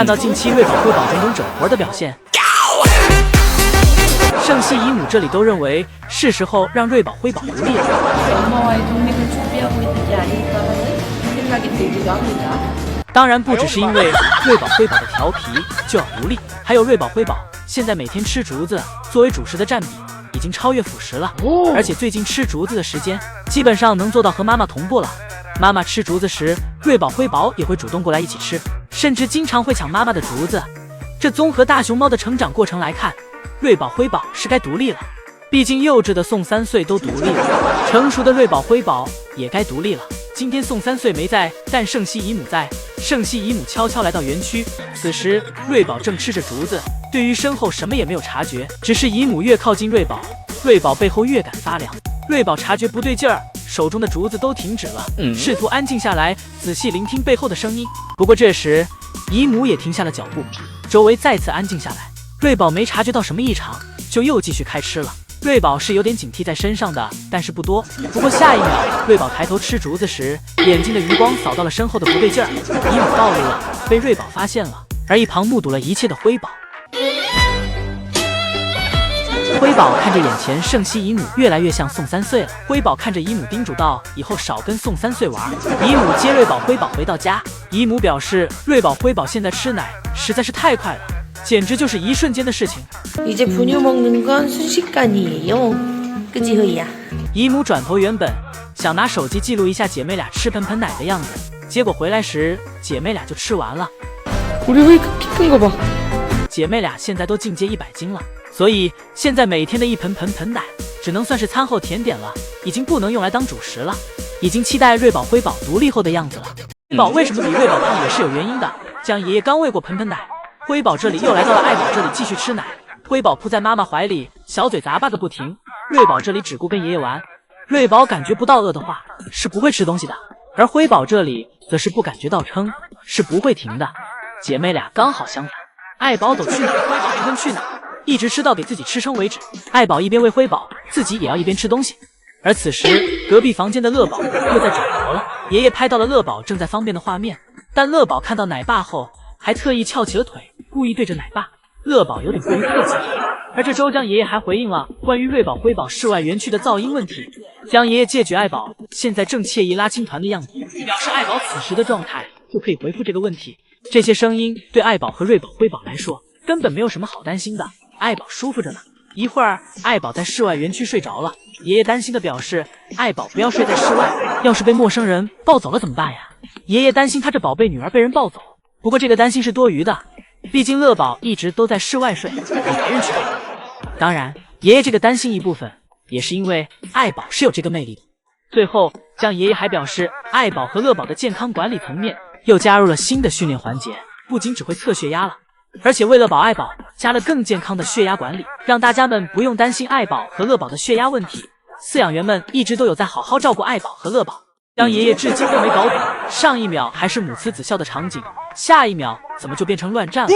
看到近期瑞宝辉宝种种整活的表现，圣熙姨母这里都认为是时候让瑞宝辉宝独立了。 当然不只是因为瑞宝辉宝的调皮就要独立，还有瑞宝辉宝现在每天吃竹子作为主食的占比已经超越辅食了，而且最近吃竹子的时间基本上能做到和妈妈同步了。妈妈吃竹子时，瑞宝辉宝也会主动过来一起吃，甚至经常会抢妈妈的竹子。这综合大熊猫的成长过程来看，瑞宝辉宝是该独立了。毕竟幼稚的宋3岁都独立了，成熟的瑞宝辉宝也该独立了。今天宋3岁没在，但圣熙姨母在。圣熙姨母悄悄来到园区，此时瑞宝正吃着竹子，对于身后什么也没有察觉。只是姨母越靠近瑞宝，瑞宝背后越感发凉。瑞宝察觉不对劲儿，手中的竹子都停止了，试图安静下来，仔细聆听背后的声音。不过这时姨母也停下了脚步，周围再次安静下来。瑞宝没察觉到什么异常，就又继续开吃了。瑞宝是有点警惕在身上的，但是不多。不过下一秒，瑞宝抬头吃竹子时，眼睛的余光扫到了身后的不对劲儿，姨母暴露了，被瑞宝发现了。而一旁目睹了一切的辉宝，辉宝看着眼前圣熙姨母越来越像宋3岁了，辉宝看着姨母叮嘱道：“以后少跟宋3岁玩。”姨母接瑞宝辉宝回到家，姨母表示瑞宝辉宝现在吃奶实在是太快了，简直就是一瞬间的事情。 이제 분유 먹는 건 순식간이에요. 그치 허이야? 姨母转头原本想拿手机记录一下姐妹俩吃盆盆奶的样子，结果回来时姐妹俩就吃完了。 우리 허이 키 큰 거 봐. 姐妹俩现在都进阶100斤了，所以现在每天的一盆奶只能算是餐后甜点了，已经不能用来当主食了。已经期待瑞宝辉宝独立后的样子了。辉宝为什么比瑞宝胖也是有原因的。江爷爷刚喂过盆奶，辉宝这里又来到了爱宝这里继续吃奶。 辉宝扑在妈妈怀里，小嘴咂巴个不停。瑞宝这里只顾跟爷爷玩。瑞宝感觉不到饿的话是不会吃东西的，而辉宝这里则是不感觉到撑是不会停的。姐妹俩刚好相反，爱宝走去哪，辉宝就跟去哪，一直吃到给自己吃撑为止。爱宝一边喂辉宝，自己也要一边吃东西。而此时，隔壁房间的乐宝又在整活了。爷爷拍到了乐宝正在方便的画面，但乐宝看到奶爸后，还特意翘起了腿，故意对着奶爸。 乐宝有点过于客气，而这周江爷爷还回应了关于瑞宝辉宝室外园区的噪音问题。江爷爷借据爱宝现在正惬意拉青团的样子，表示爱宝此时的状态就可以回复这个问题。这些声音对爱宝和瑞宝辉宝来说根本没有什么好担心的，爱宝舒服着呢。一会儿，爱宝在室外园区睡着了，爷爷担心的表示爱宝不要睡在室外，要是被陌生人抱走了怎么办呀？爷爷担心他这宝贝女儿被人抱走，不过这个担心是多余的。 毕竟乐宝一直都在室外睡，也没人去抱。当然，爷爷这个担心一部分也是因为爱宝是有这个魅力的。最后，江爷爷还表示，爱宝和乐宝的健康管理层面又加入了新的训练环节，不仅只会测血压了，而且为了保爱宝，加了更健康的血压管理，让大家们不用担心爱宝和乐宝的血压问题。饲养员们一直都有在好好照顾爱宝和乐宝。 江爷爷至今都没搞懂，上一秒还是母慈子孝的场景，下一秒怎么就变成乱战了？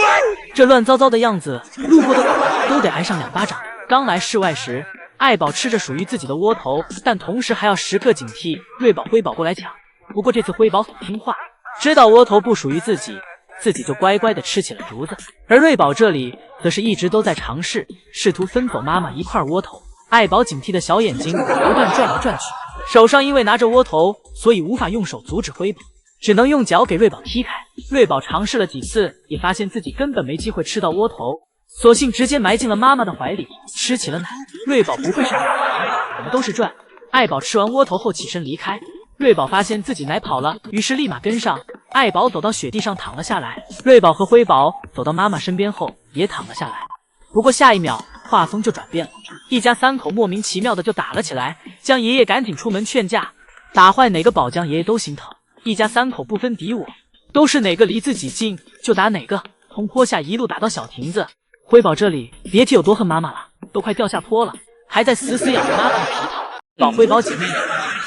这乱糟糟的样子，路过的狗都得挨上2巴掌。刚来室外时，爱宝吃着属于自己的窝头，但同时还要时刻警惕瑞宝、辉宝过来抢。不过这次辉宝很听话，知道窝头不属于自己，自己就乖乖的吃起了竹子。而瑞宝这里则是一直都在尝试，试图分走妈妈一块窝头。爱宝警惕的小眼睛不断转来转去。 手上因为拿着窝头，所以无法用手阻止辉宝，只能用脚给瑞宝踢开。瑞宝尝试了几次，也发现自己根本没机会吃到窝头，索性直接埋进了妈妈的怀里，吃起了奶。瑞宝不愧是我们都是赚。爱宝吃完窝头后起身离开，瑞宝发现自己奶跑了，于是立马跟上。爱宝走到雪地上躺了下来，瑞宝和辉宝走到妈妈身边后也躺了下来。不过下一秒，画风就转变了，一家3口莫名其妙的就打了起来。江爷爷赶紧出门劝架，打坏哪个宝江爷爷都心疼。一家3口不分敌我，都是哪个离自己近就打哪个，从坡下一路打到小亭子。辉宝这里别提有多恨妈妈了，都快掉下坡了，还在死死咬着妈妈的皮套。老辉宝姐妹俩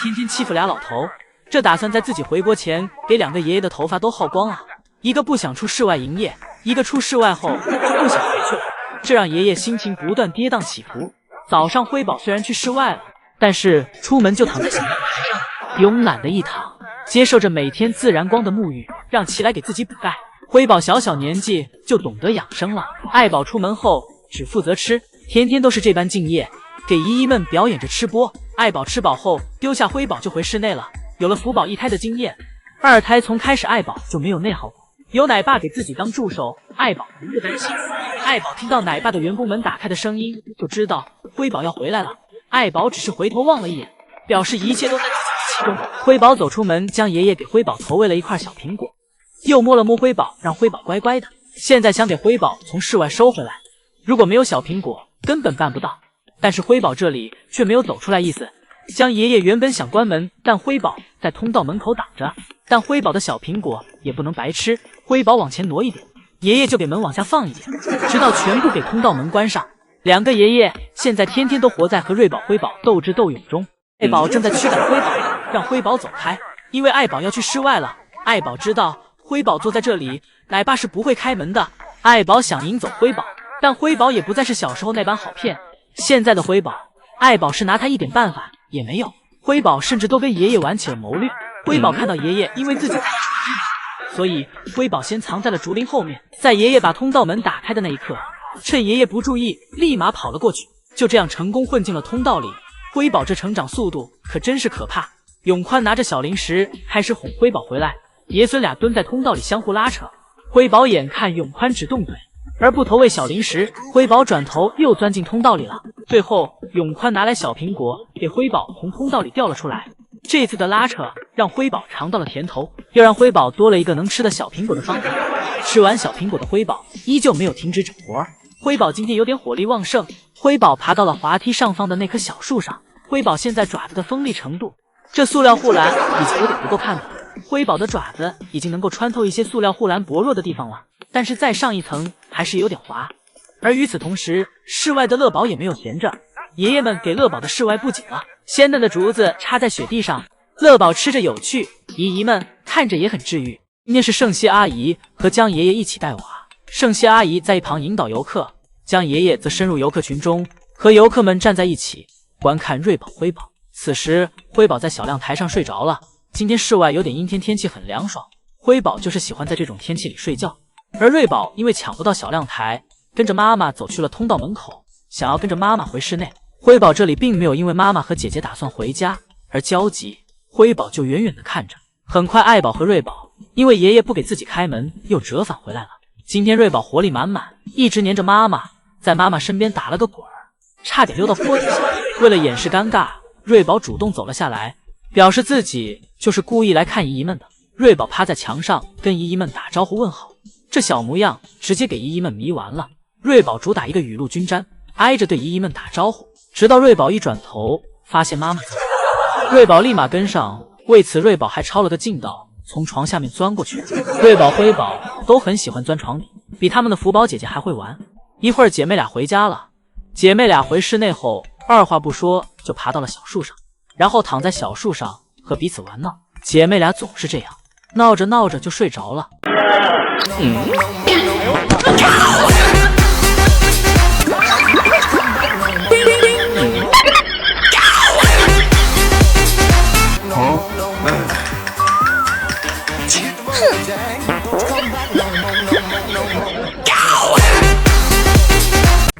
天天欺负俩老头，这打算在自己回国前给2个爷爷的头发都耗光啊！一个不想出室外营业，一个出室外后就不想回去了。 这让爷爷心情不断跌宕起伏。早上辉宝虽然去室外了，但是出门就躺在小阳台上，慵懒的一躺，接受着每天自然光的沐浴，让其来给自己补钙。辉宝小小年纪就懂得养生了。爱宝出门后只负责吃，天天都是这般敬业，给姨姨们表演着吃播。爱宝吃饱后丢下辉宝就回室内了。有了福宝一胎的经验，二胎从开始爱宝就没有内耗过。有奶爸给自己当助手，爱宝不用担心。爱宝听到奶爸的员工门打开的声音，就知道辉宝要回来了。爱宝只是回头望了一眼，表示一切都在自己预期中。辉宝走出门，将爷爷给辉宝投喂了一块小苹果，又摸了摸辉宝，让辉宝乖乖的。现在想给辉宝从室外收回来，如果没有小苹果，根本办不到。但是辉宝这里却没有走出来意思。江爷爷原本想关门，但辉宝在通道门口挡着。但辉宝的小苹果也不能白吃，辉宝往前挪一点，爷爷就给门往下放一点，直到全部给通道门关上。两个爷爷现在天天都活在和瑞宝、辉宝斗智斗勇中。爱宝正在驱赶辉宝，让辉宝走开，因为爱宝要去室外了。爱宝知道辉宝坐在这里，奶爸是不会开门的。爱宝想引走辉宝，但辉宝也不再是小时候那般好骗。现在的辉宝，爱宝是拿他一点办法也没有。辉宝甚至都跟爷爷玩起了谋略。辉宝看到爷爷因为自己太蠢，所以辉宝先藏在了竹林后面，在爷爷把通道门打开的那一刻，趁爷爷不注意，立马跑了过去，就这样成功混进了通道里。辉宝这成长速度可真是可怕。永宽拿着小零食开始哄辉宝回来，爷孙俩蹲在通道里相互拉扯。辉宝眼看永宽只动嘴而不投喂小零食，辉宝转头又钻进通道里了。最后永宽拿来小苹果给辉宝从通道里掉了出来。这次的拉扯让辉宝尝到了甜头，又让辉宝多了一个能吃的小苹果的方法。吃完小苹果的辉宝依旧没有停止整活。辉宝今天有点火力旺盛，辉宝爬到了滑梯上方的那棵小树上。辉宝现在爪子的锋利程度，这塑料护栏已经有点不够看的。辉宝的爪子已经能够穿透一些塑料护栏薄弱的地方了，但是再上一层还是有点滑。而与此同时，室外的乐宝也没有闲着，爷爷们给乐宝的室外布景了，鲜嫩的竹子插在雪地上，乐宝吃着有趣，姨姨们看着也很治愈。今天是圣熙阿姨和江爷爷一起带娃，圣熙阿姨在一旁引导游客，江爷爷则深入游客群中，和游客们站在一起观看瑞宝、辉宝。此时辉宝在小亮台上睡着了。今天室外有点阴天，天气很凉爽，辉宝就是喜欢在这种天气里睡觉。而瑞宝因为抢不到小亮台，跟着妈妈走去了通道门口，想要跟着妈妈回室内。辉宝这里并没有因为妈妈和姐姐打算回家而焦急，辉宝就远远地看着。很快爱宝和瑞宝因为爷爷不给自己开门又折返回来了。今天瑞宝活力满满，一直黏着妈妈，在妈妈身边打了个滚儿，差点溜到坡底下。为了掩饰尴尬，瑞宝主动走了下来，表示自己就是故意来看姨姨们的。瑞宝趴在墙上跟姨姨们打招呼问好，这小模样直接给姨姨们迷完了。瑞宝主打一个雨露均沾，挨着对姨姨们打招呼，直到瑞宝一转头发现妈妈走了，瑞宝立马跟上。为此瑞宝还抄了个近道，从床下面钻过去。瑞宝、辉宝都很喜欢钻床底，比他们的福宝姐姐还会玩。一会儿姐妹俩回家了，姐妹俩回室内后二话不说就爬到了小树上，然后躺在小树上和彼此玩闹。姐妹俩总是这样，闹着闹着就睡着了。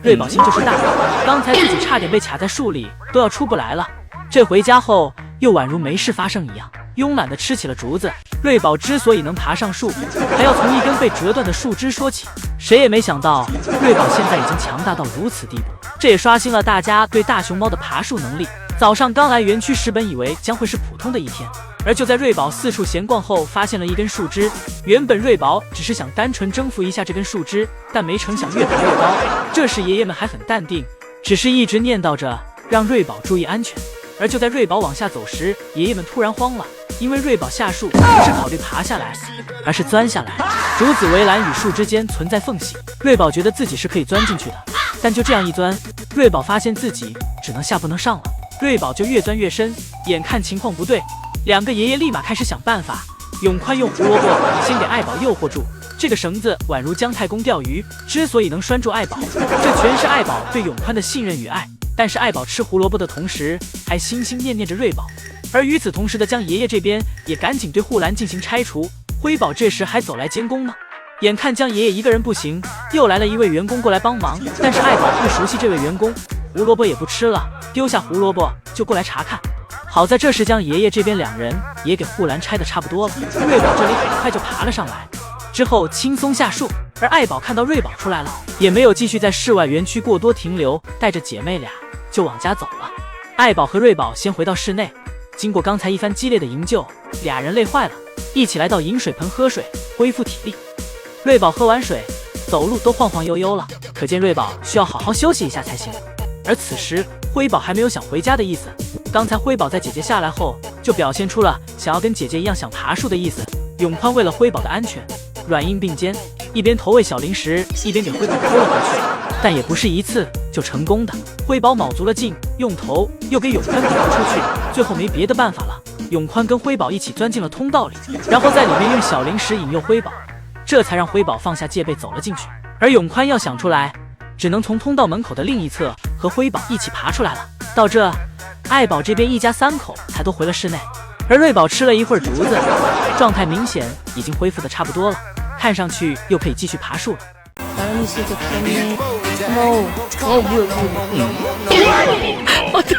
瑞宝心就是大，刚才自己差点被卡在树里，都要出不来了。这回家后又宛如没事发生一样，慵懒地吃起了竹子。瑞宝之所以能爬上树，还要从一根被折断的树枝说起。谁也没想到，瑞宝现在已经强大到如此地步，这也刷新了大家对大熊猫的爬树能力。早上刚来园区时，本以为将会是普通的一天，而就在瑞宝四处闲逛后，发现了一根树枝。原本瑞宝只是想单纯征服一下这根树枝，但没成想越爬越高。这时爷爷们还很淡定，只是一直念叨着让瑞宝注意安全。而就在瑞宝往下走时，爷爷们突然慌了，因为瑞宝下树不是考虑爬下来，而是钻下来。竹子围栏与树之间存在缝隙，瑞宝觉得自己是可以钻进去的，但就这样一钻，瑞宝发现自己只能下不能上了。瑞宝就越钻越深，眼看情况不对，两个爷爷立马开始想办法。永宽用胡萝卜先给爱宝诱惑住，这个绳子宛如姜太公钓鱼，之所以能拴住爱宝，这全是爱宝对永宽的信任与爱。但是爱宝吃胡萝卜的同时，还心心念念着瑞宝。而与此同时的江爷爷这边也赶紧对护栏进行拆除。辉宝这时还走来监工呢，眼看江爷爷一个人不行，又来了一位员工过来帮忙，但是爱宝不熟悉这位员工，胡萝卜也不吃了，丢下胡萝卜就过来查看。好在这时江爷爷这边两人也给护栏拆的差不多了，瑞宝这里很快就爬了上来，之后轻松下树。而爱宝看到瑞宝出来了，也没有继续在室外园区过多停留，带着姐妹俩就往家走了。爱宝和瑞宝先回到室内，经过刚才一番激烈的营救，俩人累坏了，一起来到饮水盆喝水，恢复体力。瑞宝喝完水，走路都晃晃悠悠了，可见瑞宝需要好好休息一下才行。而此时辉宝还没有想回家的意思，刚才辉宝在姐姐下来后就表现出了想要跟姐姐一样想爬树的意思。永宽为了辉宝的安全，软硬并肩，一边投喂小零食，一边给辉宝拖了回去，但也不是一次就成功的。辉宝卯足了劲，用头又给永宽顶了出去，最后没别的办法了，永宽跟辉宝一起钻进了通道里，然后在里面用小零食引诱辉宝，这才让辉宝放下戒备走了进去。而永宽要想出来，只能从通道门口的另一侧和辉宝一起爬出来了。到这，爱宝这边一家3口才都回了室内，而瑞宝吃了一会儿竹子，状态明显已经恢复的差不多了，看上去又可以继续爬树了。나연이 씨 덕분에 고마워. 뭐야.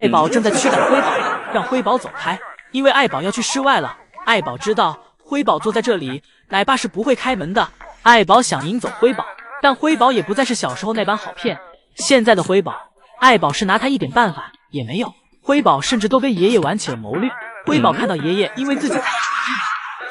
爱宝正在驱赶辉宝，让辉宝走开，因为爱宝要去室外了。爱宝知道辉宝坐在这里，奶爸是不会开门的。爱宝想引走辉宝，但辉宝也不再是小时候那般好骗。现在的辉宝，爱宝是拿他一点办法也没有。辉宝甚至都跟爷爷玩起了谋略。辉宝看到爷爷因为自己太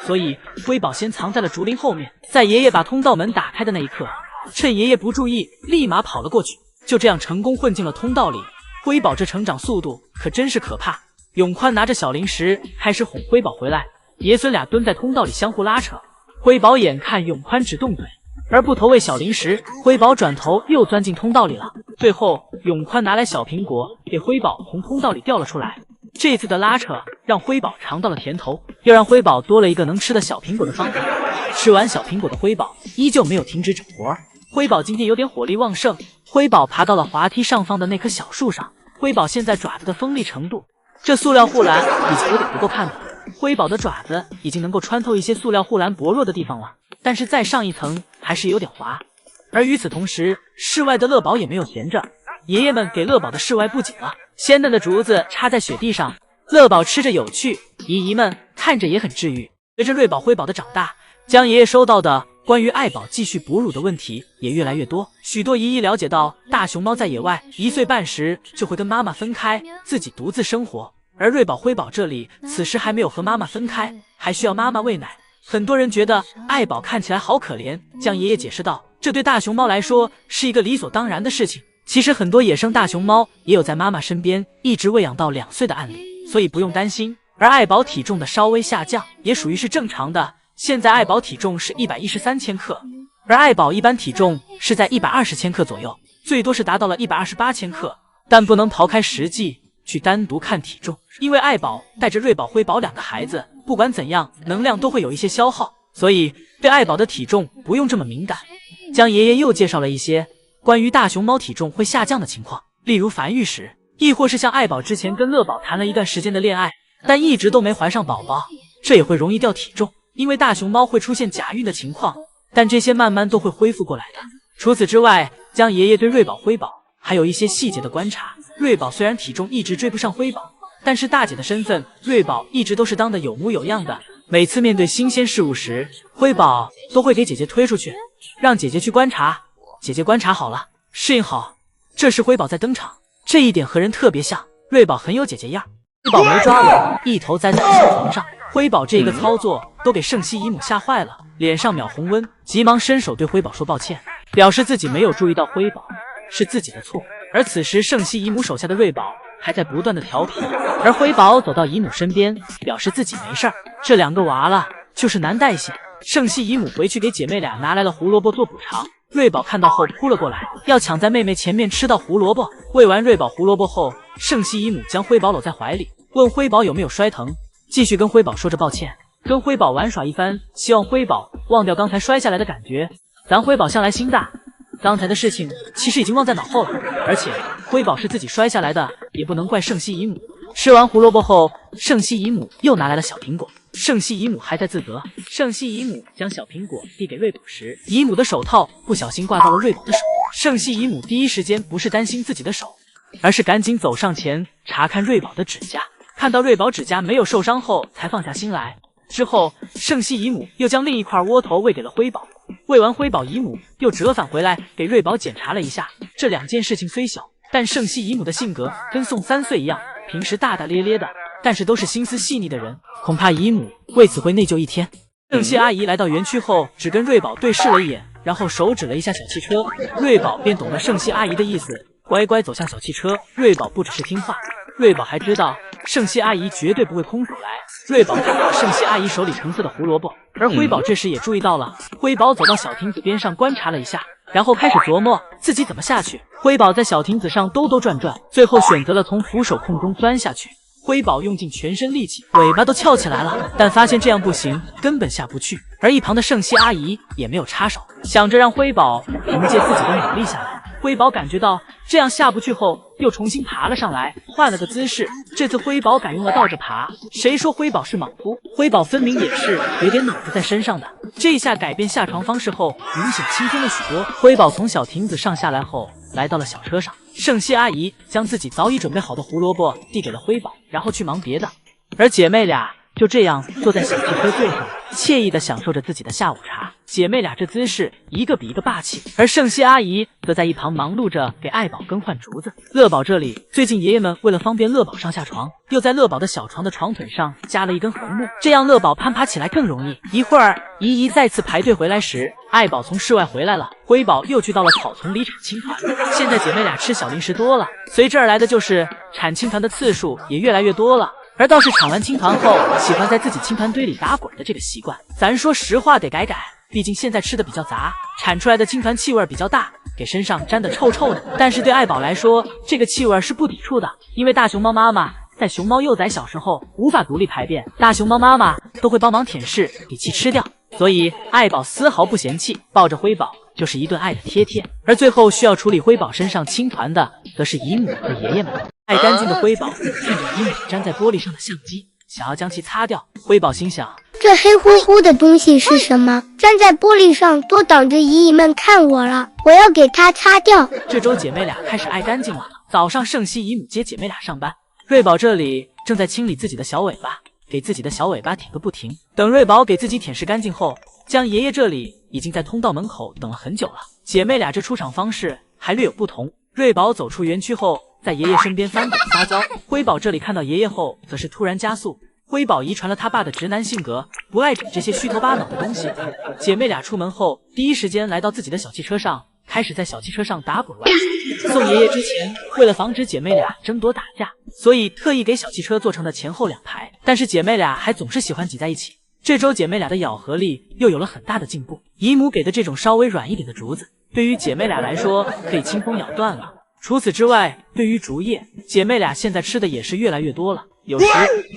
所以辉宝先藏在了竹林后面，在爷爷把通道门打开的那一刻，趁爷爷不注意，立马跑了过去，就这样成功混进了通道里。辉宝这成长速度可真是可怕。永宽拿着小零食开始哄辉宝回来，爷孙俩蹲在通道里相互拉扯。辉宝眼看永宽只动嘴而不投喂小零食，辉宝转头又钻进通道里了。最后永宽拿来小苹果给辉宝从通道里掉了出来。这次的拉扯让辉宝尝到了甜头，又让辉宝多了一个能吃的小苹果的方法。吃完小苹果的辉宝依旧没有停止整活。辉宝今天有点火力旺盛，辉宝爬到了滑梯上方的那棵小树上。辉宝现在爪子的锋利程度，这塑料护栏已经有点不够看了。辉宝的爪子已经能够穿透一些塑料护栏薄弱的地方了，但是再上一层还是有点滑。而与此同时，室外的乐宝也没有闲着，爷爷们给乐宝的室外布景了，鲜嫩的竹子插在雪地上，乐宝吃着有趣，姨姨们看着也很治愈。随着瑞宝辉宝的长大，江爷爷收到的关于爱宝继续哺乳的问题也越来越多。许多姨姨了解到大熊猫在野外1岁半时就会跟妈妈分开，自己独自生活，而瑞宝辉宝这里此时还没有和妈妈分开，还需要妈妈喂奶。很多人觉得爱宝看起来好可怜，江爷爷解释道，这对大熊猫来说是一个理所当然的事情。其实很多野生大熊猫也有在妈妈身边一直喂养到2岁的案例，所以不用担心。而爱宝体重的稍微下降也属于是正常的，现在爱宝体重是113千克，而爱宝一般体重是在120千克左右，最多是达到了128千克。但不能刨开实际去单独看体重，因为爱宝带着瑞宝辉宝2个孩子，不管怎样能量都会有一些消耗，所以对爱宝的体重不用这么敏感。江爷爷又介绍了一些关于大熊猫体重会下降的情况，例如繁育时，亦或是像爱宝之前跟乐宝谈了一段时间的恋爱，但一直都没怀上宝宝，这也会容易掉体重，因为大熊猫会出现假孕的情况，但这些慢慢都会恢复过来的。除此之外，江爷爷对瑞宝辉宝还有一些细节的观察。瑞宝虽然体重一直追不上辉宝，但是大姐的身份，瑞宝一直都是当得有模有样的。每次面对新鲜事物时，辉宝都会给姐姐推出去，让姐姐去观察。姐姐观察好了，适应好，这时辉宝在登场，这一点和人特别像，瑞宝很有姐姐样。辉宝没抓稳，一头栽在了小床上。辉宝这个操作都给圣西姨母吓坏了，脸上秒红温，急忙伸手对辉宝说抱歉，表示自己没有注意到辉宝，是自己的错。而此时圣西姨母手下的瑞宝还在不断的调皮，而辉宝走到姨母身边，表示自己没事儿。这2个娃了就是难带些。圣西姨母回去给姐妹俩拿来了胡萝卜做补偿，瑞宝看到后扑了过来，要抢在妹妹前面吃到胡萝卜。喂完瑞宝胡萝卜后，圣西姨母将辉宝搂在怀里，问辉宝有没有摔疼，继续跟辉宝说着抱歉，跟辉宝玩耍一番，希望辉宝忘掉刚才摔下来的感觉。咱辉宝向来心大，刚才的事情其实已经忘在脑后了，而且辉宝是自己摔下来的，也不能怪圣西姨母。吃完胡萝卜后，圣西姨母又拿来了小苹果。圣西姨母还在自责，圣西姨母将小苹果递给瑞宝时，姨母的手套不小心挂到了瑞宝的手。圣西姨母第一时间不是担心自己的手，而是赶紧走上前查看瑞宝的指甲，看到瑞宝指甲没有受伤后才放下心来。之后，圣西姨母又将另一块窝头喂给了辉宝，喂完辉宝，姨母又折返回来给瑞宝检查了一下。这两件事情虽小，但圣西姨母的性格跟宋3岁一样，平时大大咧咧的，但是都是心思细腻的人，恐怕姨母为此会内疚一天。圣西阿姨来到园区后，只跟瑞宝对视了一眼，然后手指了一下小汽车，瑞宝便懂了圣西阿姨的意思，乖乖走向小汽车。瑞宝不只是听话，瑞宝还知道圣西阿姨绝对不会空手来。瑞宝看到了圣西阿姨手里橙色的胡萝卜，而辉宝这时也注意到了。辉宝走到小亭子边上观察了一下，然后开始琢磨自己怎么下去。辉宝在小亭子上兜兜转转，最后选择了从扶手空中钻下去。辉宝用尽全身力气，尾巴都翘起来了，但发现这样不行，根本下不去。而一旁的圣西阿姨也没有插手，想着让辉宝凭借自己的努力下来。辉宝感觉到这样下不去后，又重新爬了上来，换了个姿势。这次辉宝改用了倒着爬。谁说辉宝是莽夫？辉宝分明也是有点脑子在身上的。这一下改变下床方式后，明显轻松了许多。辉宝从小亭子上下来后，来到了小车上。圣西阿姨将自己早已准备好的胡萝卜递给了辉宝，然后去忙别的。而姐妹俩就这样坐在小汽车座上，惬意地享受着自己的下午茶。姐妹俩这姿势一个比一个霸气，而圣西阿姨则在一旁忙碌着给爱宝更换竹子。乐宝这里，最近爷爷们为了方便乐宝上下床，又在乐宝的小床的床腿上加了一根横木，这样乐宝攀爬起来更容易。一会儿，姨姨再次排队回来时，爱宝从室外回来了，辉宝又去到了草丛里产青团。现在姐妹俩吃小零食多了，随之而来的就是产青团的次数也越来越多了。而倒是产完青团后，喜欢在自己青团堆里打滚的这个习惯，咱说实话得改改。毕竟现在吃的比较杂，产出来的青团气味比较大，给身上沾得臭臭的。但是对爱宝来说，这个气味是不抵触的，因为大熊猫妈妈在熊猫幼崽小时候无法独立排便，大熊猫妈妈都会帮忙舔舐，给其吃掉，所以爱宝丝毫不嫌弃，抱着辉宝就是一顿爱的贴贴。而最后需要处理辉宝身上青团的，则是姨母和爷爷们。爱干净的辉宝看着姨母粘在玻璃上的相机，想要将其擦掉。辉宝心想，这黑乎乎的东西是什么？粘在玻璃上，多挡着姨姨们看我了，我要给它擦掉。这周姐妹俩开始爱干净了。早上圣西姨母接姐妹俩上班，瑞宝这里正在清理自己的小尾巴，给自己的小尾巴舔个不停。等瑞宝给自己舔舐干净后，将爷爷这里已经在通道门口等了很久了。姐妹俩这出场方式还略有不同。瑞宝走出园区后，在爷爷身边翻滚撒娇。辉宝这里看到爷爷后，则是突然加速。辉宝遗传了他爸的直男性格，不爱整这些虚头巴脑的东西。姐妹俩出门后，第一时间来到自己的小汽车上，开始在小汽车上打滚玩。送爷爷之前，为了防止姐妹俩争夺打架，所以特意给小汽车做成了前后两排。但是姐妹俩还总是喜欢挤在一起。这周姐妹俩的咬合力又有了很大的进步。姨母给的这种稍微软一点的竹子，对于姐妹俩来说可以轻松咬断了。除此之外，对于竹叶，姐妹俩现在吃的也是越来越多了。有时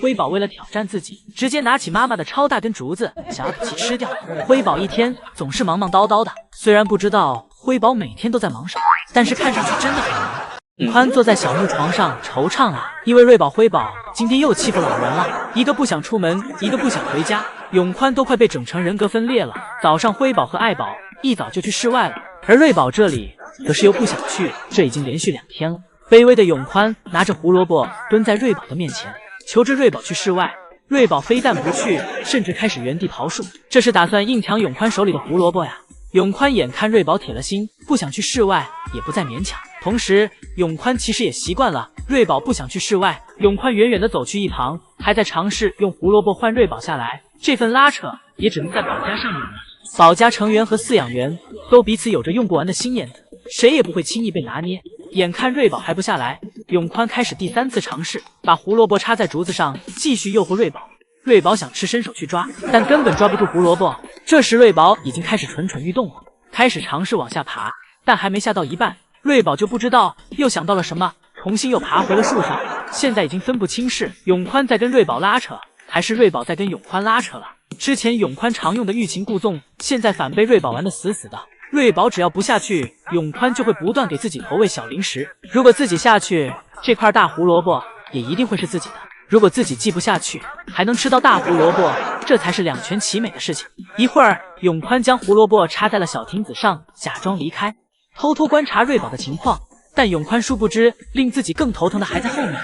辉宝为了挑战自己，直接拿起妈妈的超大根竹子，想要给其吃掉。辉宝一天总是忙忙叨叨的，虽然不知道辉宝每天都在忙什么，但是看上去真的很忙。永宽坐在小木床上惆怅啊，因为瑞宝辉宝今天又欺负老人了，一个不想出门，一个不想回家，永宽都快被整成人格分裂了。早上辉宝和爱宝一早就去室外了，而瑞宝这里可是又不想去，这已经连续2天了。卑微的永宽拿着胡萝卜蹲在瑞宝的面前，求着瑞宝去室外。瑞宝非但不去，甚至开始原地刨树，这是打算硬抢永宽手里的胡萝卜呀。永宽眼看瑞宝铁了心，不想去室外，也不再勉强。同时，永宽其实也习惯了瑞宝不想去室外。永宽远远地走去一旁，还在尝试用胡萝卜换瑞宝下来。这份拉扯也只能在宝家上演了。宝家成员和饲养员都彼此有着用不完的心眼子，谁也不会轻易被拿捏。眼看瑞宝还不下来，永宽开始第3次尝试，把胡萝卜插在竹子上，继续诱惑瑞宝。瑞宝想伸手去抓，但根本抓不住胡萝卜。这时瑞宝已经开始蠢蠢欲动了，开始尝试往下爬，但还没下到一半，瑞宝就不知道又想到了什么，重新又爬回了树上。现在已经分不清是永宽在跟瑞宝拉扯，还是瑞宝在跟永宽拉扯了。之前永宽常用的欲擒故纵，现在反被瑞宝玩得死死的。瑞宝只要不下去，永宽就会不断给自己投喂小零食。如果自己下去，这块大胡萝卜也一定会是自己的。如果自己记不下去，还能吃到大胡萝卜，这才是两全其美的事情。一会儿，永宽将胡萝卜插在了小亭子上，假装离开，偷偷观察瑞宝的情况。但永宽殊不知，令自己更头疼的还在后面。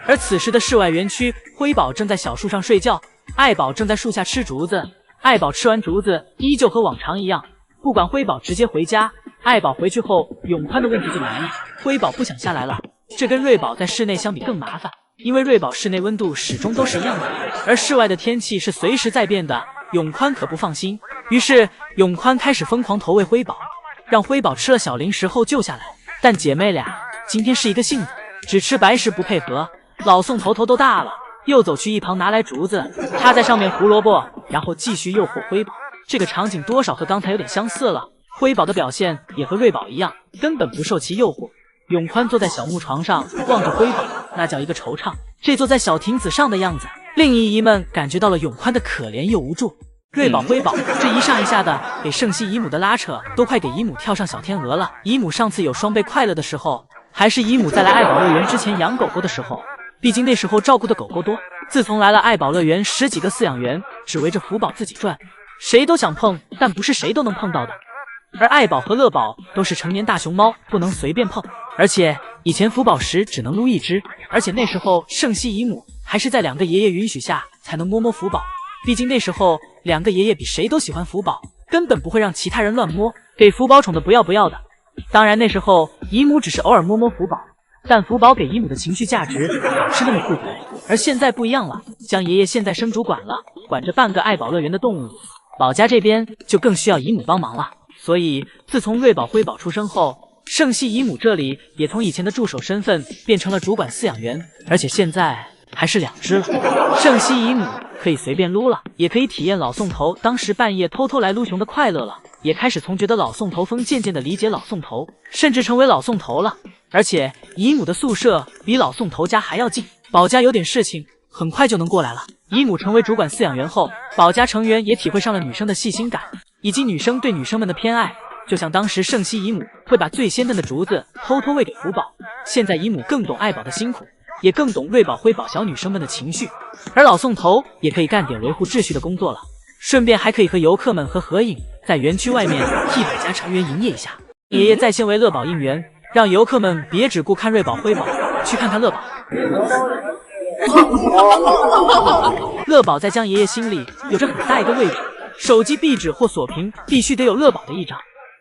而此时的室外园区，辉宝正在小树上睡觉，爱宝正在树下吃竹子。爱宝吃完竹子，依旧和往常一样，不管辉宝直接回家。爱宝回去后，永宽的问题就来了，辉宝不想下来了。这跟瑞宝在室内相比更麻烦，因为瑞宝室内温度始终都是一样的，而室外的天气是随时在变的，永宽可不放心。于是永宽开始疯狂投喂辉宝，让辉宝吃了小零食后救下来。但姐妹俩今天是一个性子，只吃白食不配合。老宋头都大了，又走去一旁拿来竹子，插在上面胡萝卜，然后继续诱惑辉宝。这个场景多少和刚才有点相似了。辉宝的表现也和瑞宝一样，根本不受其诱惑。永宽坐在小木床上，望着辉宝，那叫一个惆怅。这坐在小亭子上的样子，令姨姨们感觉到了永宽的可怜又无助。瑞宝、辉宝这一上一下的，给圣熙姨母的拉扯，都快给姨母跳上小天鹅了。姨母上次有双倍快乐的时候，还是姨母在来爱宝乐园之前养狗狗的时候，毕竟那时候照顾的狗狗多。自从来了爱宝乐园，10几个饲养员只围着福宝自己转，谁都想碰，但不是谁都能碰到的。而爱宝和乐宝都是成年大熊猫，不能随便碰。而且以前福宝时只能撸一只，而且那时候圣熙姨母还是在2个爷爷允许下才能摸摸福宝。毕竟那时候2个爷爷比谁都喜欢福宝，根本不会让其他人乱摸，给福宝宠的不要不要的。当然那时候姨母只是偶尔摸摸福宝，但福宝给姨母的情绪价值老是那么富足。而现在不一样了，江爷爷现在升主管了，管着半个爱宝乐园的动物，宝家这边就更需要姨母帮忙了。所以自从瑞宝、辉宝出生后，圣熙姨母这里也从以前的助手身份变成了主管饲养员，而且现在还是2只了。圣熙姨母可以随便撸了，也可以体验老宋头当时半夜偷偷来撸熊的快乐了，也开始从觉得老宋头疯渐渐的理解老宋头，甚至成为老宋头了。而且姨母的宿舍比老宋头家还要近，宝家有点事情很快就能过来了。姨母成为主管饲养员后，宝家成员也体会上了女生的细心感，以及女生对女生们的偏爱。就像当时圣熙姨母会把最鲜嫩的竹子偷偷喂给福宝，现在姨母更懂爱宝的辛苦，也更懂瑞宝、辉宝小女生们的情绪。而老宋头也可以干点维护秩序的工作了，顺便还可以和游客们合影，在园区外面替宝家成员营业一下。爷爷在先为乐宝应援，让游客们别只顾看瑞宝、辉宝，去看看乐宝。乐宝在江爷爷心里有着很大一个位置，手机壁纸或锁屏必须得有乐宝的一张。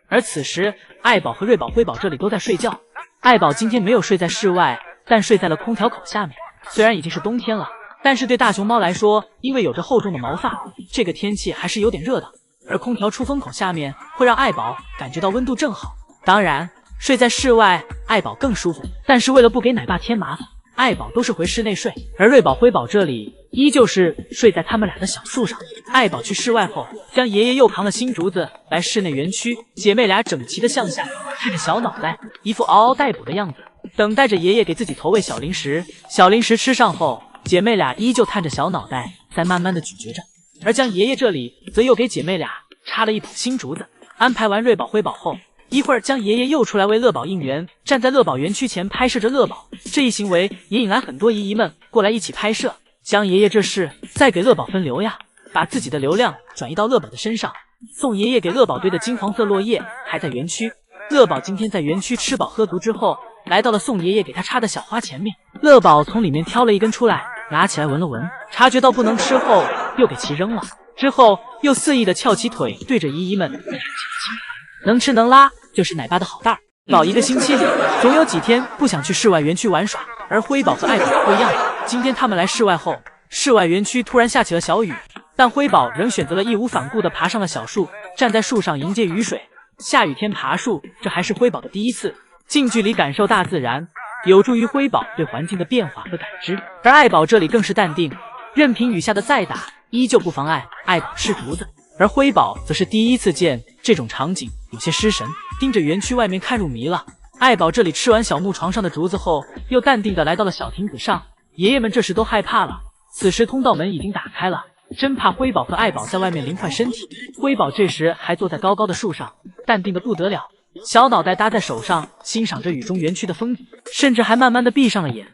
而此时爱宝和瑞宝、辉宝这里都在睡觉。爱宝今天没有睡在室外，但睡在了空调口下面。虽然已经是冬天了，但是对大熊猫来说，因为有着厚重的毛发，这个天气还是有点热的。而空调出风口下面会让爱宝感觉到温度正好。当然睡在室外爱宝更舒服，但是为了不给奶爸添麻烦，爱宝都是回室内睡。而瑞宝、辉宝这里依旧是睡在他们俩的小树上。爱宝去室外后，将爷爷又扛了新竹子来室内园区，姐妹俩整齐的向下，看着小脑袋，一副嗷嗷待哺的样子，等待着爷爷给自己投喂小零食。小零食吃上后，姐妹俩依旧探着小脑袋，在慢慢的咀嚼着。而江爷爷这里则又给姐妹俩插了一捧新竹子。安排完瑞宝、辉宝后，一会儿江爷爷又出来为乐宝应援，站在乐宝园区前拍摄着乐宝。这一行为也引来很多姨姨们过来一起拍摄。江爷爷这是在给乐宝分流呀，把自己的流量转移到乐宝的身上。宋爷爷给乐宝堆的金黄色落叶还在园区。乐宝今天在园区吃饱喝足之后，来到了宋爷爷给他插的小花前面。乐宝从里面挑了一根出来，拿起来闻了闻，察觉到不能吃后，又给其扔了。之后又肆意的翘起腿，对着姨姨们能吃能拉，就是奶爸的好蛋儿。宝1个星期里，总有几天不想去室外园区玩耍。而辉宝和爱宝不一样，今天他们来室外后，室外园区突然下起了小雨，但辉宝仍选择了义无反顾地爬上了小树，站在树上迎接雨水。下雨天爬树，这还是辉宝的第一次，近距离感受大自然，有助于辉宝对环境的变化和感知。而爱宝这里更是淡定，任凭雨下的再大，依旧不妨碍爱宝吃竹子。而辉宝则是第一次见这种场景，有些失神，盯着园区外面看入迷了。爱宝这里吃完小木床上的竹子后，又淡定地来到了小亭子上。爷爷们这时都害怕了，此时通道门已经打开了，真怕辉宝和爱宝在外面淋坏身体。辉宝这时还坐在高高的树上，淡定的不得了，小脑袋搭在手上，欣赏着雨中园区的风景，甚至还慢慢的闭上了眼。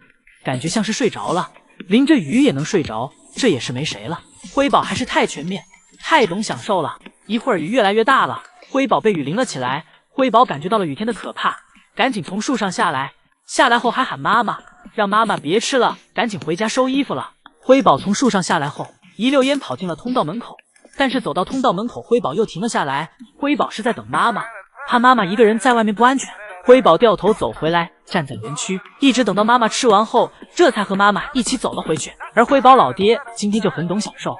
感觉像是睡着了，淋着雨也能睡着，这也是没谁了。辉宝还是太全面，太懂享受了。一会儿雨越来越大了，辉宝被雨淋了起来。辉宝感觉到了雨天的可怕，赶紧从树上下来。下来后还喊妈妈，让妈妈别吃了，赶紧回家收衣服了。辉宝从树上下来后，一溜烟跑进了通道门口。但是走到通道门口，辉宝又停了下来。辉宝是在等妈妈，怕妈妈一个人在外面不安全。辉宝掉头走回来，站在园区，一直等到妈妈吃完后，这才和妈妈一起走了回去。而辉宝老爹今天就很懂享受，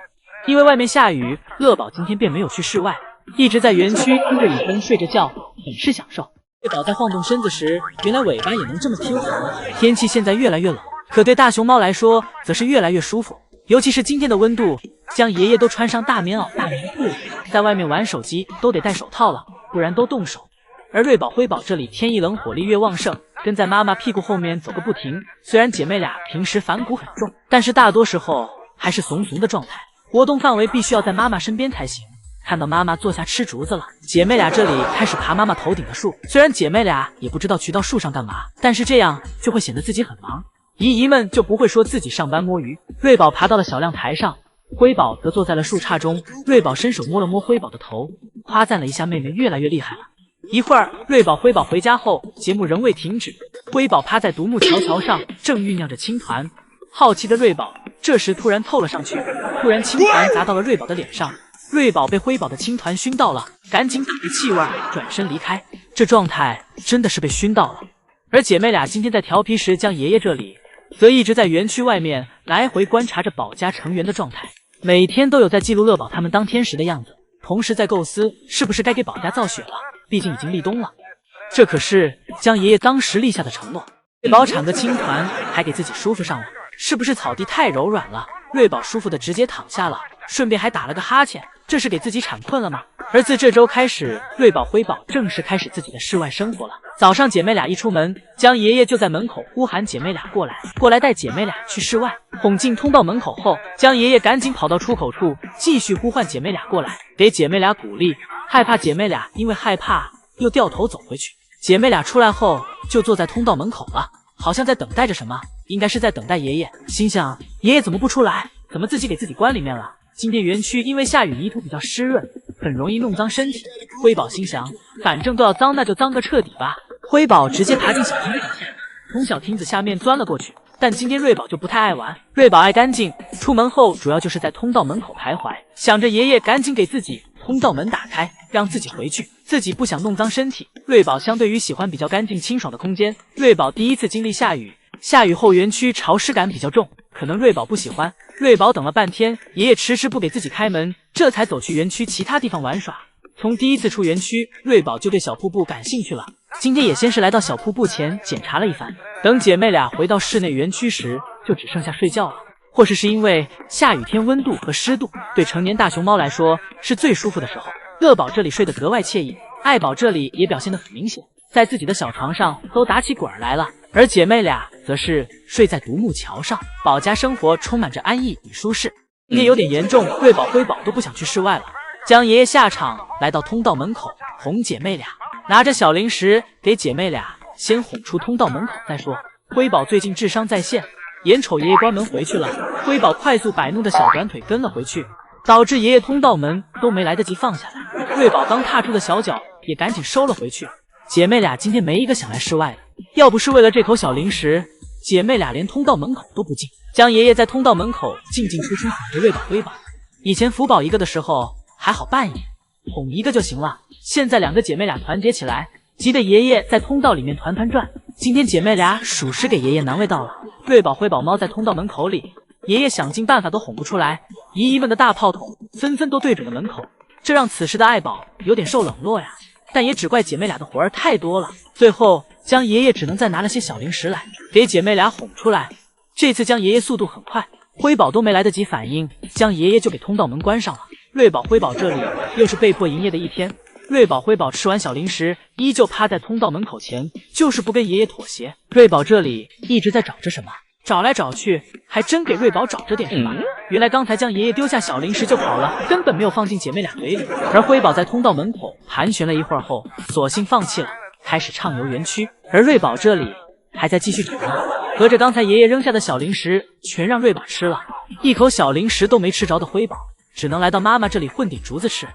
因为外面下雨，乐宝今天便没有去室外，一直在园区听着雨声睡着觉，很是享受。辉宝在晃动身子时，原来尾巴也能这么飘滑。天气现在越来越冷，可对大熊猫来说则是越来越舒服，尤其是今天的温度，将爷爷都穿上大棉袄、大棉裤，在外面玩手机都得戴手套了，不然都冻手。而瑞宝、辉宝这里天一冷火力越旺盛，跟在妈妈屁股后面走个不停。虽然姐妹俩平时反骨很重，但是大多时候还是怂怂的状态，活动范围必须要在妈妈身边才行。看到妈妈坐下吃竹子了，姐妹俩这里开始爬妈妈头顶的树。虽然姐妹俩也不知道去到树上干嘛，但是这样就会显得自己很忙，姨姨们就不会说自己上班摸鱼。瑞宝爬到了小亮台上，辉宝则坐在了树杈中。瑞宝伸手摸了摸辉宝的头，夸赞了一下妹妹越来越厉害了。一会儿，瑞宝、辉宝回家后，节目仍未停止。辉宝趴在独木桥上，正酝酿着青团。好奇的瑞宝这时突然凑了上去，突然青团砸到了瑞宝的脸上。瑞宝被辉宝的青团熏到了，赶紧打着气味转身离开。这状态真的是被熏到了。而姐妹俩今天在调皮时，将爷爷这里则一直在园区外面来回观察着宝家成员的状态，每天都有在记录乐宝他们当天时的样子，同时在构思是不是该给宝家造雪了，毕竟已经立冬了。这可是将爷爷当时立下的承诺。瑞宝铲个青团还给自己舒服上了，是不是草地太柔软了？瑞宝舒服的直接躺下了，顺便还打了个哈欠，这是给自己铲困了吗？而自这周开始，瑞宝、辉宝正式开始自己的室外生活了。早上姐妹俩一出门，将爷爷就在门口呼喊姐妹俩过来带姐妹俩去室外。哄进通道门口后，将爷爷赶紧跑到出口处，继续呼唤姐妹俩过来，给姐妹俩鼓励。害怕姐妹俩因为害怕又掉头走回去。姐妹俩出来后就坐在通道门口了，好像在等待着什么，应该是在等待爷爷。心想爷爷怎么不出来，怎么自己给自己关里面了？今天园区因为下雨，泥土比较湿润，很容易弄脏身体。辉宝心想，反正都要脏，那就脏个彻底吧。辉宝直接爬进小亭子底下，从小亭子下面钻了过去。但今天瑞宝就不太爱玩，瑞宝爱干净，出门后主要就是在通道门口徘徊，想着爷爷赶紧给自己通道门打开，让自己回去，自己不想弄脏身体。瑞宝相对于喜欢比较干净清爽的空间，瑞宝第一次经历下雨，下雨后园区潮湿感比较重，可能瑞宝不喜欢。瑞宝等了半天，爷爷迟迟不给自己开门，这才走去园区其他地方玩耍。从第一次出园区，瑞宝就对小瀑布感兴趣了，今天也先是来到小瀑布前检查了一番。等姐妹俩回到室内园区时，就只剩下睡觉了。或是因为下雨天温度和湿度对成年大熊猫来说是最舒服的时候，乐宝这里睡得格外惬意，爱宝这里也表现得很明显，在自己的小床上都打起滚来了。而姐妹俩则是睡在独木桥上，宝家生活充满着安逸与舒适。今天有点严重，瑞宝、辉宝都不想去室外了，将爷爷下场，来到通道门口哄姐妹俩，拿着小零食给姐妹俩先哄出通道门口再说。辉宝最近智商在线，眼瞅爷爷关门回去了，辉宝快速摆弄着小短腿跟了回去，导致爷爷通道门都没来得及放下来。瑞宝刚踏出的小脚也赶紧收了回去。姐妹俩今天没一个想来室外的，要不是为了这口小零食，姐妹俩连通道门口都不进，将爷爷在通道门口进进出出喊着瑞宝、辉宝。以前福宝一个的时候还好扮演，哄一个就行了，现在两个姐妹俩团结起来，急得爷爷在通道里面团团转。今天姐妹俩属实给爷爷难为到了。瑞宝、辉宝猫在通道门口里，爷爷想尽办法都哄不出来，姨姨们的大炮筒纷纷都对准了门口，这让此时的爱宝有点受冷落呀。但也只怪姐妹俩的活儿太多了，最后将爷爷只能再拿了些小零食来给姐妹俩哄出来。这次将爷爷速度很快，辉宝都没来得及反应，将爷爷就给通道门关上了。瑞宝、辉宝这里又是被迫营业的一天，瑞宝、辉宝吃完小零食，依旧趴在通道门口前，就是不跟爷爷妥协。瑞宝这里一直在找着什么，找来找去，还真给瑞宝找着点什么。原来刚才将爷爷丢下小零食就跑了，根本没有放进姐妹俩嘴里。而辉宝在通道门口盘旋了一会儿后，索性放弃了，开始畅游园区。而瑞宝这里还在继续找呢，合着刚才爷爷扔下的小零食全让瑞宝吃了，一口小零食都没吃着的辉宝，只能来到妈妈这里混点竹子吃。